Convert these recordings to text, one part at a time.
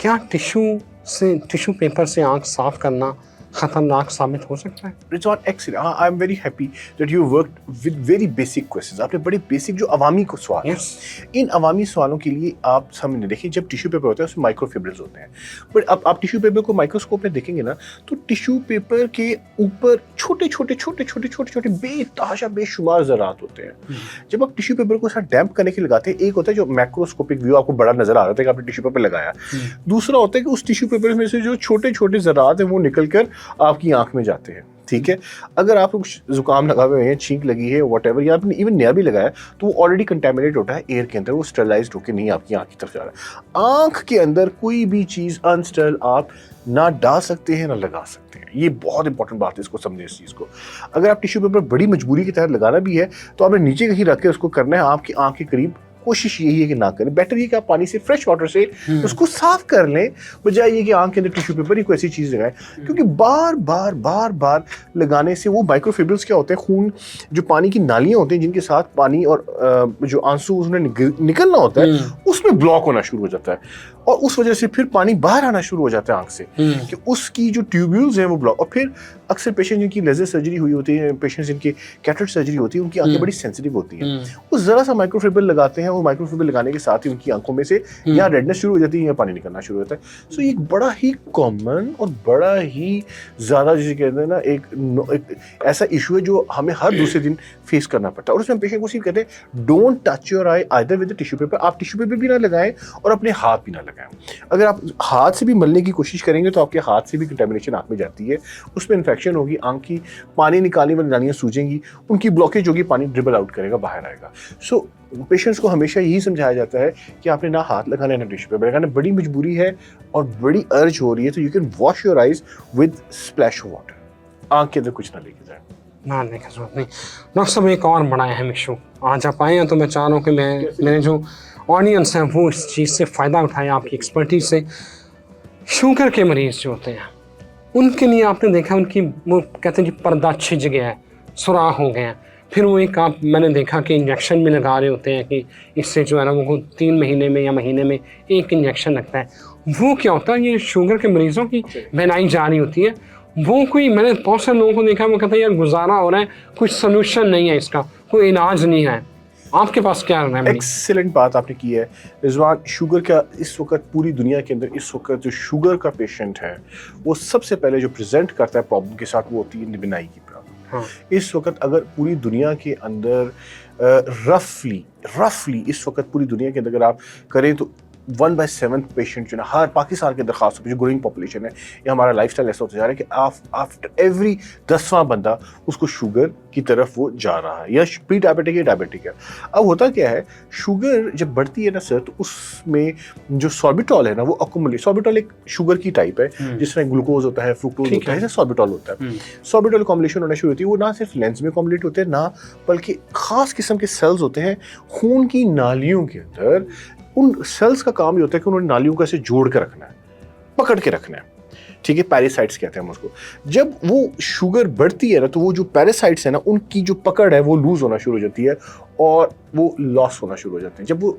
क्या tissue paper से आँख साफ करना खतरनाक साबित हो सकता है? Rizwan excellent, I am very happy that you worked with very basic questions. आपने बड़े बेसिक जो अवामी को सवाल Yes. इन अवामी सवालों के लिए आप सामने देखिए, जब टिश्यू पेपर होता है उसमें माइक्रोफिब्रिल्स होते हैं, बट अब आप टिश्यू पेपर को माइक्रोस्कोप में देखेंगे ना, तो टिश्यू पेपर के ऊपर छोटे छोटे बेतहाशा बेशुमार ज़रात होते हैं। जब आप टिश्यू पेपर को साथ डैम्प करने के लिए लगाते हैं, एक होता है जो मैक्रोस्कोपिक व्यू आपको बड़ा नजर आ रहा था कि आपने टिश्यू पेपर लगाया, दूसरा होता है कि उस टिश्यू पेपर में से जो छोटे छोटे ज़रात हैं वो निकल कर आपकी आंख में जाते हैं। ठीक है, अगर आप जुकाम लगा हुए हैं, छींक लगी है, व्हाटएवर, या आपने इवन नया भी लगाया, तो वो ऑलरेडी कंटेमिनेट होता है एयर के अंदर, वो स्टरलाइज्ड होकर नहीं आपकी आंख की तरफ जा रहा है। आंख के अंदर कोई भी चीज़ अनस्टरल आप ना डाल सकते हैं ना लगा सकते हैं। ये बहुत इंपॉर्टेंट बात है, इसको समझें इस चीज़ को। अगर आप टिश्यू पेपर बड़ी मजबूरी के तहत लगाना भी है तो आपने नीचे कहीं रख के उसको करना है, आपकी आंख के करीब। कोशिश यही है कि ना करें, बेटर ये कि आप पानी से, फ्रेश वाटर से उसको साफ कर लें, बजाय ये कि आंख के अंदर टिश्यू पेपर ही कोई ऐसी चीज़ लगाएं, क्योंकि बार बार लगाने से वो माइक्रोफिब्रिल्स क्या होते हैं, खून जो पानी की नालियाँ होती हैं जिनके साथ पानी और जो आंसू उसमें निकलना होता है उसमें ब्लॉक होना शुरू हो जाता है, और उस वजह से फिर पानी बाहर आना शुरू हो जाता है आंख से, कि उसकी जो ट्यूब्यूल्स हैं वो ब्लॉक। और फिर अक्सर पेशेंट जिनकी लेजर सर्जरी हुई होती है, पेशेंट्स जिनकी कैटरेक्ट सर्जरी होती है, उनकी आंखें बड़ी सेंसिटिव होती हैं, वो ज़रा सा माइक्रोफिब्रिल लगाते हैं, और माइक्रोफिब्रिल लगाने के साथ ही उनकी आंखों में से या रेडनेस शुरू हो जाती है या पानी निकलना शुरू होता है। सो ये एक बड़ा ही कॉमन और बड़ा ही ज़्यादा, जिसे कहते हैं ना, एक ऐसा इशू है जो हमें हर दूसरे दिन फेस करना पड़ता है। और उसमें पेशेंट को सिर्फ कहते हैं don't touch your I either with tissue paper. आप टिश्यू पेपर भी ना लगाएं और अपने हाथ भी ना लगाएं। अगर आप हाथ से भी मलने की कोशिश करेंगे तो आपके हाथ से भी कंटेमिनेशन आंख में जाती है, उसमें इन्फेक्शन होगी, आंख की पानी निकालने वाली नालियाँ सूजेंगी, उनकी ब्लॉकेज होगी, पानी ड्रिबल आउट करेगा, बाहर आएगा। सो पेशेंट्स को हमेशा यही समझाया जाता है कि आपने ना हाथ लगाना है ना टिश्यू पेपर लगाना। बड़ी मजबूरी है और बड़ी अर्ज हो रही है तो you can wash your eyes with splash of water, आंख के अंदर कुछ ना लेके जाए। ना नहीं की जरूरत नहीं। डॉक्टर साहब, एक और बड़ा अहम इशू आज आप आए हैं, तो मैं चाह रहा हूँ कि मेरे जो ऑडियंस हैं वो इस चीज़ से फ़ायदा उठाएं आपकी एक्सपर्टीज से। शुगर के मरीज़ जो होते हैं उनके लिए आपने देखा उनकी वो कहते हैं कि पर्दा छिज गया है, सुराख हो गए हैं, फिर वो एक मैंने देखा कि इंजेक्शन भी लगा रहे होते हैं कि इससे जो है ना वो 3 महीने में या महीने में एक इंजेक्शन लगता है। वो क्या होता है, ये शुगर के मरीज़ों की बनाई जा रही होती है। वो कोई, मैंने बहुत सारे लोगों को देखा, वो कहते हैं यार गुजारा हो रहा है, कुछ सोल्यूशन नहीं है इसका, कोई इलाज नहीं है। आपके पास क्या है? एक्सीलेंट बात आपने की है रिजवान। शुगर का इस वक्त पूरी दुनिया के अंदर इस वक्त जो शुगर का पेशेंट है वो सबसे पहले जो प्रेजेंट करता है प्रॉब्लम के साथ वो होती है बिनाई की प्रॉब्लम। हाँ। इस वक्त अगर पूरी दुनिया के अंदर रफली इस वक्त पूरी दुनिया के अंदर अगर आप करें तो 1/7 पेशेंट जो ना हर पाकिस्तान के अंदर खास जो ग्रोइंग पॉपुलेशन है, ये हमारा लाइफस्टाइल ऐसा होता जा रहा है कि आफ्टर एवरी 10वां बंदा उसको शुगर की तरफ वो जा रहा है, या प्री डायबिटिक या डायबिटिक है। अब होता क्या है, शुगर जब बढ़ती है ना सर, तो उसमें जो सॉर्बिटॉल है ना वो अकुमुलेट, सॉर्बिटॉल एक शुगर की टाइप है, जिस तरह ग्लूकोज होता है, फ्रुक्टोज होता है, सॉर्बिटॉल होता है। सॉर्बिटॉल कॉम्बिनेशन होना शुरू होती है, वो ना सिर्फ लेंस में कॉम्बिनेट होते हैं, ना बल्कि खास किस्म के सेल्स होते हैं खून की नालियों के अंदर। उन सेल्स का काम ये होता है कि उन्होंने नालियों को ऐसे जोड़ के रखना है, पकड़ के रखना है, ठीक है, पैरासाइट्स कहते हैं हम उसको। जब वो शुगर बढ़ती है ना, तो वो जो पैरासाइट्स है ना, उनकी जो पकड़ है वो लूज होना शुरू हो जाती है और वो लॉस होना शुरू हो जाते हैं। जब वो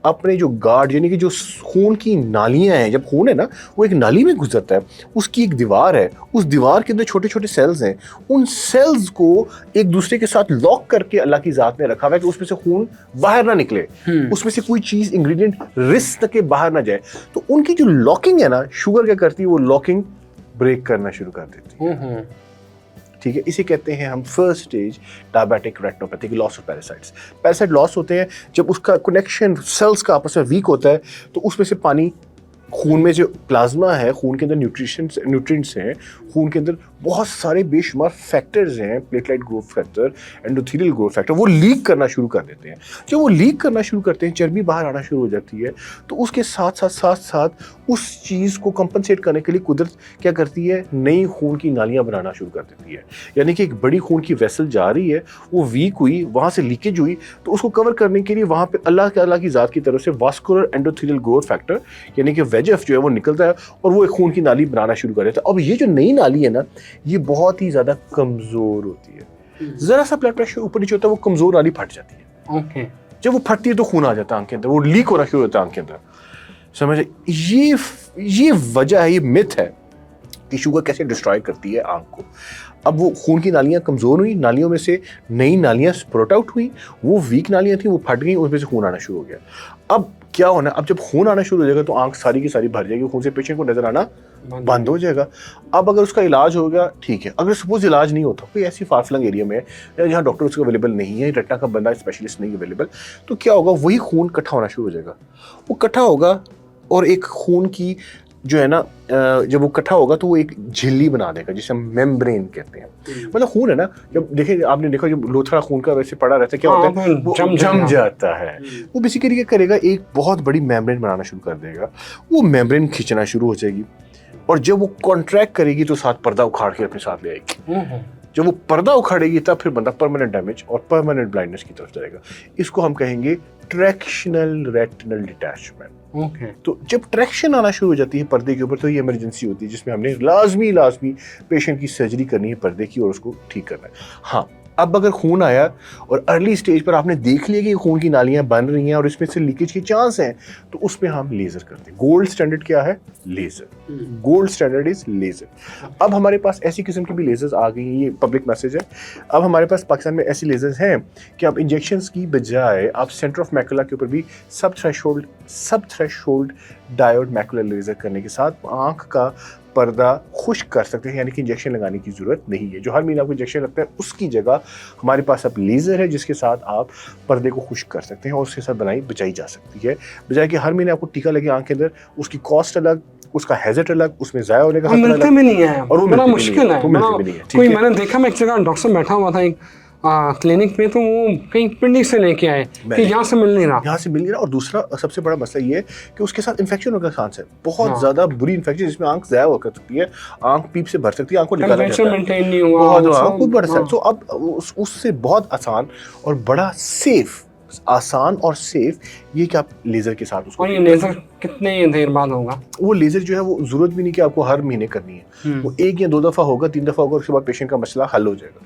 अपने जो गार्ड, यानी कि जो खून की नालियां हैं, जब खून है ना वो एक नाली में गुजरता है, उसकी एक दीवार है, उस दीवार के अंदर छोटे छोटे सेल्स हैं, उन सेल्स को एक दूसरे के साथ लॉक करके अल्लाह की ज़ात ने रखा हुआ है कि उसमें से खून बाहर ना निकले, उसमें से कोई चीज़ इंग्रेडिएंट रिस्क के बाहर ना जाए। तो उनकी जो लॉकिंग है ना, शुगर क्या करती है, वो लॉकिंग ब्रेक करना शुरू कर देती है। ठीक है, इसे कहते हैं हम फर्स्ट स्टेज डायबिटिक रेटिनोपैथी की loss of parasites. Parasite loss होते हैं जब उसका कनेक्शन सेल्स का आपस में वीक होता है, तो उसमें से पानी, खून में जो प्लाज्मा है, खून के अंदर न्यूट्रिएंट्स हैं, खून के अंदर बहुत सारे बेशुमार फैक्टर्स हैं, platelet growth factor, endothelial growth factor, वो लीक करना शुरू कर देते हैं। जब वो लीक करना शुरू करते हैं, चर्बी बाहर आना शुरू हो जाती है, तो उसके साथ साथ उस चीज़ को कंपनसेट करने के लिए कुदरत क्या करती है, नई खून की नालियाँ बनाना शुरू कर देती है। यानी कि एक बड़ी खून की वेसल जा रही है, वो वीक हुई, वहाँ से लीकेज हुई, तो उसको कवर करने के लिए वहाँ पे अल्लाह की ज़ात की तरफ से वास्कुलर एंडोथेलियल ग्रोथ फैक्टर यानी कि वेजएफ जो है वो निकलता है और वो एक खून की नाली बनाना शुरू कर देता है। अब ये जो नई नाली है ना, ये बहुत ही ज़्यादा कमज़ोर होती है। ज़रा सा ब्लड प्रेशर ऊपर नीचे होता है, वो कमज़ोर नाली फट जाती है। ओके। जब वो फटती है तो खून आ जाता है आंख के अंदर, वो लीक होना शुरू होता है आंख के अंदर। समझ ये वजह है, ये मिथ है कि शुगर कैसे डिस्ट्रॉय करती है आंख को। अब वो खून की नालियाँ कमज़ोर हुई, नालियों में से नई नालियाँ स्प्रोट आउट हुई, वो वीक नालियाँ थी, वो फट गई, उसमें से खून आना शुरू हो गया। अब क्या होना, अब जब खून आना शुरू हो जाएगा तो आंख सारी की सारी भर जाएगी, खून से पेशेंट को नजर आना बंद हो जाएगा। अब अगर उसका इलाज हो गया ठीक है, अगर सपोज इलाज नहीं होता, कोई ऐसी फार फ्लंग एरिया में है या जहाँ डॉक्टर उसको अवेलेबल नहीं है, रेटिना का बंदा स्पेशलिस्ट नहीं अवेलेबल, तो क्या होगा, वही खून इकट्ठा होना शुरू हो जाएगा। वो इकट्ठा होगा और एक खून की जो है ना, जब वो इकट्ठा होगा तो वो एक झिल्ली बना देगा जिसे हम मेम्ब्रेन कहते हैं। मतलब खून है ना, जब देखें आपने देखा जब लोथड़ा खून का वैसे पड़ा रहता है, क्या होता है, वो जम जाता है। वो बेसिकली क्या करेगा, एक बहुत बड़ी मेम्ब्रेन बनाना शुरू कर देगा, वो मेम्ब्रेन खींचना शुरू हो जाएगी और जब वो कॉन्ट्रैक्ट करेगी तो साथ पर्दा उखाड़ के अपने साथ ले आएगी। जब वो पर्दा उखाड़ेगी तब फिर बंदा परमानेंट डैमेज और परमानेंट ब्लाइंडनेस की तरफ जाएगा। इसको हम कहेंगे ट्रैक्शनल रेटिनल डिटैचमेंट। तो जब ट्रैक्शन आना शुरू हो जाती है पर्दे के ऊपर तो ये इमरजेंसी होती है जिसमें हमने लाजमी पेशेंट की सर्जरी करनी है पर्दे की और उसको ठीक करना है। हाँ, अब अगर खून आया और अर्ली स्टेज पर आपने देख लिया कि खून की नालियां बन रही हैं और इसमें से लीकेज के चांस हैं, तो उसमें हम लेजर करते हैं। गोल्ड स्टैंडर्ड क्या है? Ledger. Gold standard is ledger. अब हमारे पास ऐसी किस्म की भी लेजर्स आ गई हैं, ये पब्लिक मैसेज है। अब हमारे पास पाकिस्तान में ऐसी लेजर्स हैं कि आप इंजेक्शंस की बजाय आप सेंटर ऑफ मैकुला के ऊपर भी सब थ्रेशोल्ड डायोड मैकुलर लेजर करने के साथ आंख का पर्दा खुश्क कर सकते हैं, यानी कि इंजेक्शन लगाने की ज़रूरत नहीं है। जो हर महीने आपको इंजेक्शन लगता है उसकी जगह हमारे पास अब लेज़र है जिसके साथ आप पर्दे को खुश्क कर सकते हैं और उसके साथ बनाई बचाई जा सकती है। बजाय कि हर महीने आपको टीका लगे आंख के अंदर, उसकी कॉस्ट अलग, उसका हैजट अलग, उसमें ज़ाया होने का खतरा मिलते अलग, भी नहीं है और वो बड़ा मुश्किल है। कोई मैंने देखा, मैं एक जगह डॉक्टर साहब बैठा हुआ था एक क्लिनिक में, तो वो कहीं पिंडी से लेके आए कि यहाँ से मिल नहीं रहा। और दूसरा सबसे बड़ा मसला ये है कि उसके साथ इन्फेक्शन होने का चांस है, बहुत ज्यादा बुरी इन्फेक्शन जिसमें आंख ज़ाया हो सकती है, आंख पीप से भर सकती है, आंख को निकाला जाता है, मेंटेन नहीं हुआ, बहुत बड़ा। तो अब उससे बहुत आसान और बड़ा आसान और सेफ ये कि आप लेजर के साथ उसको। और ये लेजर कितने देर बाद होगा? वो लेजर जो है वो जरूरत भी नहीं कि आपको हर महीने करनी है, वो 1 या 2 दफा होगा, 3 दफा होगा, उसके बाद पेशेंट का मसला हल हो जाएगा।